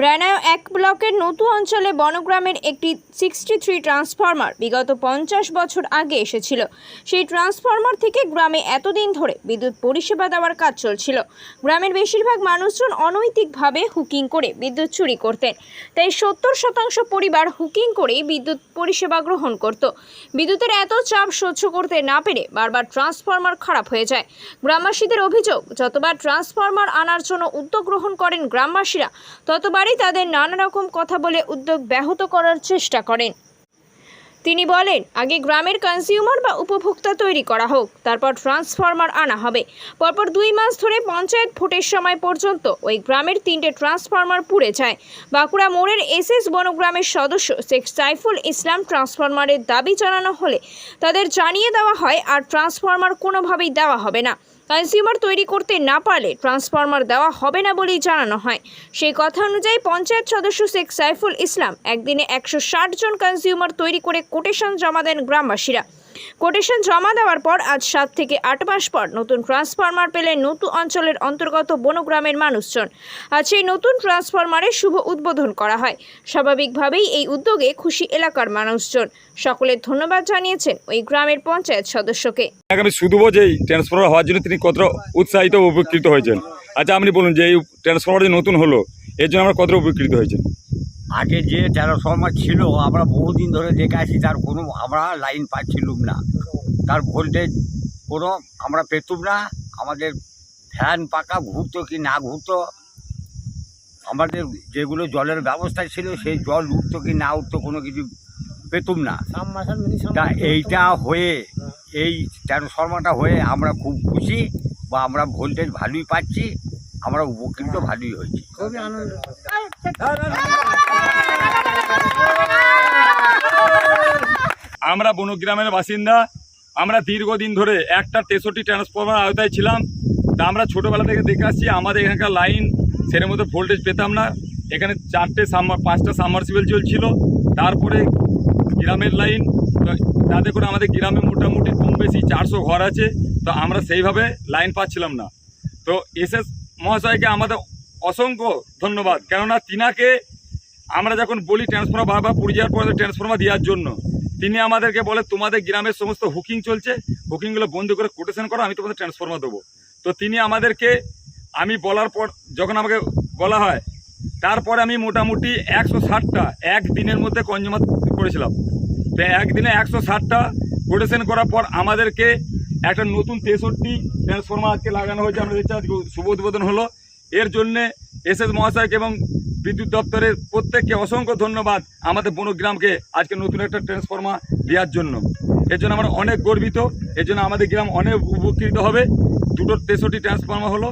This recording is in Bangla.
রানায় 1 ব্লকের নতুন অঞ্চলে বনগ্রামের একটি 63 ট্রান্সফরমার বিগত 50 বছর আগে এসেছিল। সেই ট্রান্সফরমার থেকে গ্রামে এতদিন ধরে বিদ্যুৎ পরিষেবা দেওয়ার কাজ চলছিল। গ্রামের বেশিরভাগ মানুষজন অনৈতিকভাবে হুকিং করে বিদ্যুৎ চুরি করতেন, তাই 70% পরিবার হুকিং করেই বিদ্যুৎ পরিষেবা গ্রহণ করত। বিদ্যুতের এত চাপ সহ্য করতে না পেরে বারবার ট্রান্সফরমার খারাপ হয়ে যায়। গ্রামবাসীদের অভিযোগ, যতবার ট্রান্সফরমার আনার জন্য উদ্যোগ গ্রহণ করেন গ্রামবাসীরা, ততবারই তাদের নানা রকম কথা বলে উদ্যোগ ব্যাহত করার চেষ্টা করেন। তিনি বলেন, আগে গ্রামের কনজিউমার বা উপভোক্তা তৈরি করা হোক, তারপর ট্রান্সফরমার আনা হবে। পরপর 2 মাস ধরে পঞ্চায়েত ভোটের সময় পর্যন্ত ওই গ্রামের 3টে ট্রান্সফরমার পুড়ে যায়। বাঁকুড়া মোড়ের এসএস বনগ্রামের সদস্য শেখ সাইফুল ইসলাম ট্রান্সফরমারের দাবি জানানো হলে তাদের জানিয়ে দেওয়া হয় আর ট্রান্সফরমার কোনোভাবেই দেওয়া হবে না। কনজিউমার তৈরি করতে না পারলে ট্রান্সফরমার দেওয়া হবে না বলেই জানানো হয়। সেই কথা অনুযায়ী পঞ্চায়েত সদস্য শেখ সাইফুল ইসলাম একদিনে 160 জন কনজিউমার তৈরি করে কোটেশন জমা দেন গ্রামবাসীরা। কোটেশন জমা দেওয়ার পর আজ 7 থেকে 8 মাস পর নতুন ট্রান্সফরমার পেলেন নতুন অঞ্চলের অন্তর্গত বনগ্রামের মানুষজন। আজ সেই নতুন ট্রান্সফরমারের শুভ উদ্বোধন করা হয়। স্বাভাবিকভাবেই এই উদ্যোগে খুশি এলাকার মানুষজন। সকলের ধন্যবাদ জানিয়েছেন ওই গ্রামের পঞ্চায়েত সদস্যকে। আমি শুধু যে এই ট্রান্সফরমার হওয়ার জন্য তিনি কতটা উৎসাহিত উপকৃত হয়েছেন। আচ্ছা, আপনি বলুন যে এই ট্রান্সফরমার যে নতুন হলো, এর জন্য আমরা কতটা উপকৃত হয়েছেন? আগে যে ট্রান্সফরমার ছিল আমরা বহুদিন ধরে দেখে আসি, তার কোনো আমরা লাইন পাচ্ছিলাম না, তার ভোল্টেজ কোনো আমরা পেতুম না। আমাদের ফ্যান পাকা ঘুরতো কি না ঘুরতো, আমাদের যেগুলো জলের ব্যবস্থা ছিল সেই জল উঠতো কি না উঠতো কোনো কিছু পেতুম না। তা এইটা হয়ে, এই ট্রান্সফরমারটা হয়ে আমরা খুব খুশি, বা আমরা ভোল্টেজ ভালোই পাচ্ছি, আমরা উপকৃত ভালোই হয়েছি। খুবই আনন্দ। আমরা বনগ্রামের বাসিন্দা, আমরা দীর্ঘদিন ধরে একটা 63 ট্রান্সফরমার আওতায় ছিলাম। তা আমরা ছোটোবেলা থেকে দেখে আসছি, আমাদের এখানকার লাইন সের মধ্যে ভোল্টেজ পেতাম না। এখানে 5টা সাবমার্সিবল চলছিল, তারপরে গ্রামের লাইন, তাতে করে আমাদের গ্রামে মোটামুটি কম বেশি 400 ঘর আছে। তো আমরা সেইভাবে লাইন পাচ্ছিলাম না। তো এসএস মহাশয়কে আমাদের অসংখ্য ধন্যবাদ, কেননা তিনাকে আমরা যখন বলি ট্রান্সফরমার বারবার পুড়ে যাওয়ার পরে ট্রান্সফরমার দেওয়ার জন্য, তিনি আমাদেরকে বলে তোমাদের গ্রামের সমস্ত হুকিং চলছে, হুকিংগুলো বন্ধ করে কোটেশন করো, আমি তোমাদের ট্রান্সফরমার দেবো। তো তিনি আমাদেরকে, আমি বলার পর যখন আমাকে বলা হয়, তারপরে আমি মোটামুটি 160টা একদিনের মধ্যে কনজিউমার করেছিলাম। তো একদিনে 160টা কোটেশন করার পর আমাদেরকে একটা নতুন 63 ট্রান্সফরমার আজকে লাগানো হয়েছে। আমরা দেখছি আজকে শুভ উদ্বোধন হলো। এর জন্যে এসএস মহাশয়কে এবং বিদ্যুৎ দপ্তরের প্রত্যেককে অসংখ্য ধন্যবাদ, আমাদের বনগ্রামকে আজকে নতুন একটা ট্রান্সফরমার দেওয়ার জন্য। এর জন্য আমরা অনেক গর্বিত, এর জন্য আমাদের গ্রাম অনেক উপকৃত হবে। 2টো 63 ট্রান্সফরমার হলো।